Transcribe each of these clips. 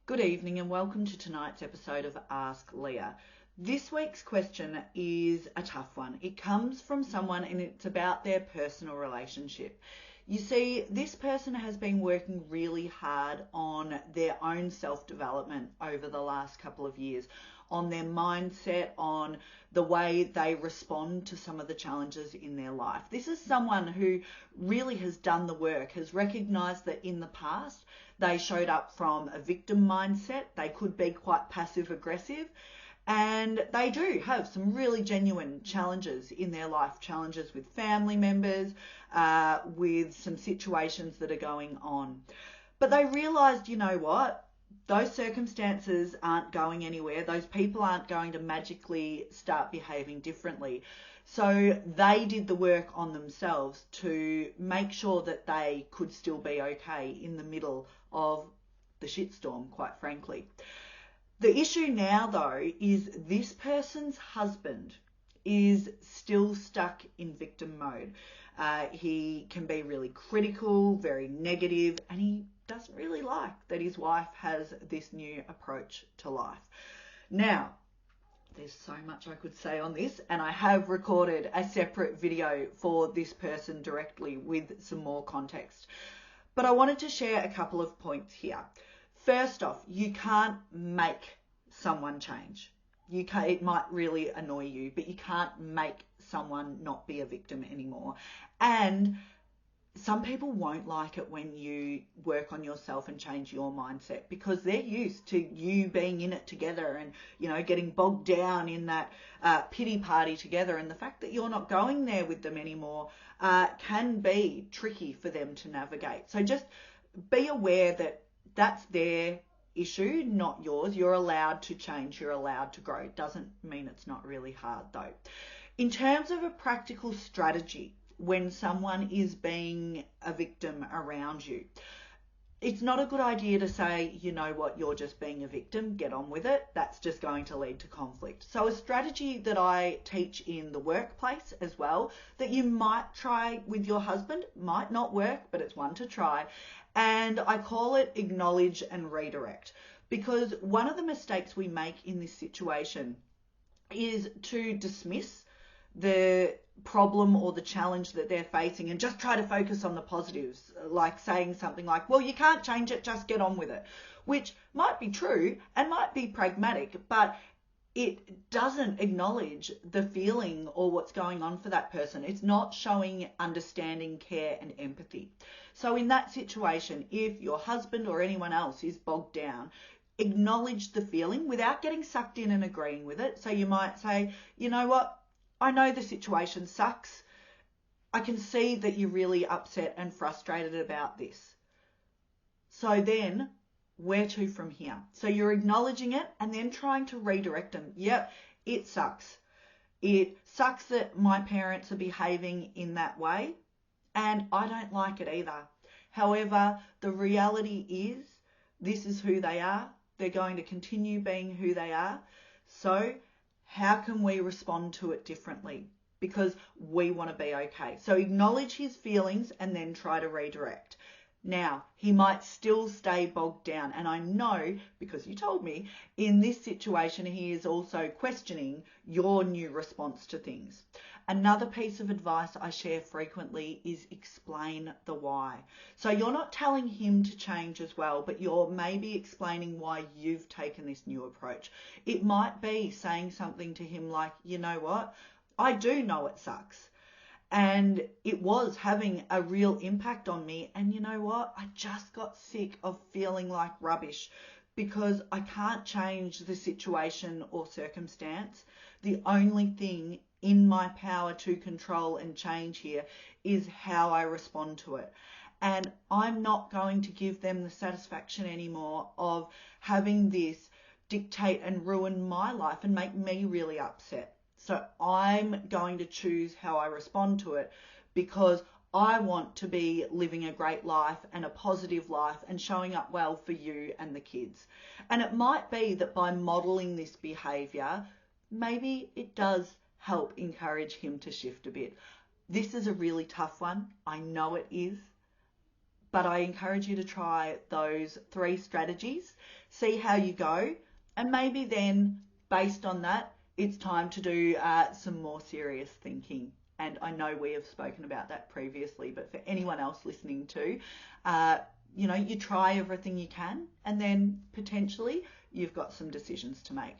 Good evening and welcome to tonight's episode of Ask Leah. This week's question is a tough one. It comes from someone and it's about their personal relationship. You see, this person has been working really hard on their own self-development over the last couple of years, on their mindset, on the way they respond to some of the challenges in their life. This is someone who really has done the work, has recognized that in the past they showed up from a victim mindset. They could be quite passive aggressive, and they do have some really genuine challenges in their life, challenges with family members, with some situations that are going on. But they realised, you know what? Those circumstances aren't going anywhere. Those people aren't going to magically start behaving differently. So they did the work on themselves to make sure that they could still be okay in the middle of the shitstorm, quite frankly. The issue now, though, is this person's husband is still stuck in victim mode. He can be really critical, very negative, and he doesn't really like that his wife has this new approach to life. Now, there's so much I could say on this, and I have recorded a separate video for this person directly with some more context. But I wanted to share a couple of points here. First off, you can't make someone change. It might really annoy you, but you can't make someone not be a victim anymore. And some people won't like it when you work on yourself and change your mindset, because they're used to you being in it together and, you know, getting bogged down in that pity party together. And the fact that you're not going there with them anymore can be tricky for them to navigate. So just be aware that that's their issue, not yours. You're allowed to change. You're allowed to grow. It doesn't mean it's not really hard, though. In terms of a practical strategy, when someone is being a victim around you, it's not a good idea to say, you know what, you're just being a victim, get on with it. That's just going to lead to conflict. So a strategy that I teach in the workplace as well, that you might try with your husband, might not work, but it's one to try. And I call it acknowledge and redirect, because one of the mistakes we make in this situation is to dismiss the problem or the challenge that they're facing and just try to focus on the positives, like saying something like, well, you can't change it, just get on with it, which might be true and might be pragmatic, but it doesn't acknowledge the feeling or what's going on for that person. It's not showing understanding, care, and empathy. So in that situation, if your husband or anyone else is bogged down, acknowledge the feeling without getting sucked in and agreeing with it. So you might say, you know what, I know the situation sucks. I can see that you're really upset and frustrated about this. So then, where to from here? So you're acknowledging it and then trying to redirect them. Yep, it sucks. It sucks that my parents are behaving in that way, and I don't like it either. However, the reality is this is who they are. They're going to continue being who they are. So how can we respond to it differently? Because we want to be okay. So acknowledge his feelings and then try to redirect. Now, he might still stay bogged down. And I know, because you told me, in this situation, he is also questioning your new response to things. Another piece of advice I share frequently is explain the why. So you're not telling him to change as well, but you're maybe explaining why you've taken this new approach. It might be saying something to him like, you know what, I do know it sucks. And it was having a real impact on me. And you know what? I just got sick of feeling like rubbish because I can't change the situation or circumstance. The only thing in my power to control and change here is how I respond to it. And I'm not going to give them the satisfaction anymore of having this dictate and ruin my life and make me really upset. So I'm going to choose how I respond to it, because I want to be living a great life and a positive life and showing up well for you and the kids. And it might be that by modeling this behavior, maybe it does help encourage him to shift a bit. This is a really tough one. I know it is. but I encourage you to try those 3 strategies, see how you go, and maybe then based on that, it's time to do some more serious thinking. And I know we have spoken about that previously, but for anyone else listening too, you try everything you can, and then potentially you've got some decisions to make.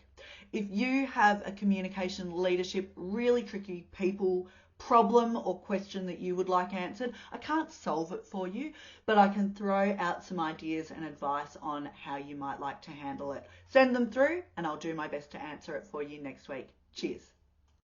If you have a communication, leadership, really tricky people problem or question that you would like answered, I can't solve it for you, but I can throw out some ideas and advice on how you might like to handle it. Send them through and I'll do my best to answer it for you next week. Cheers.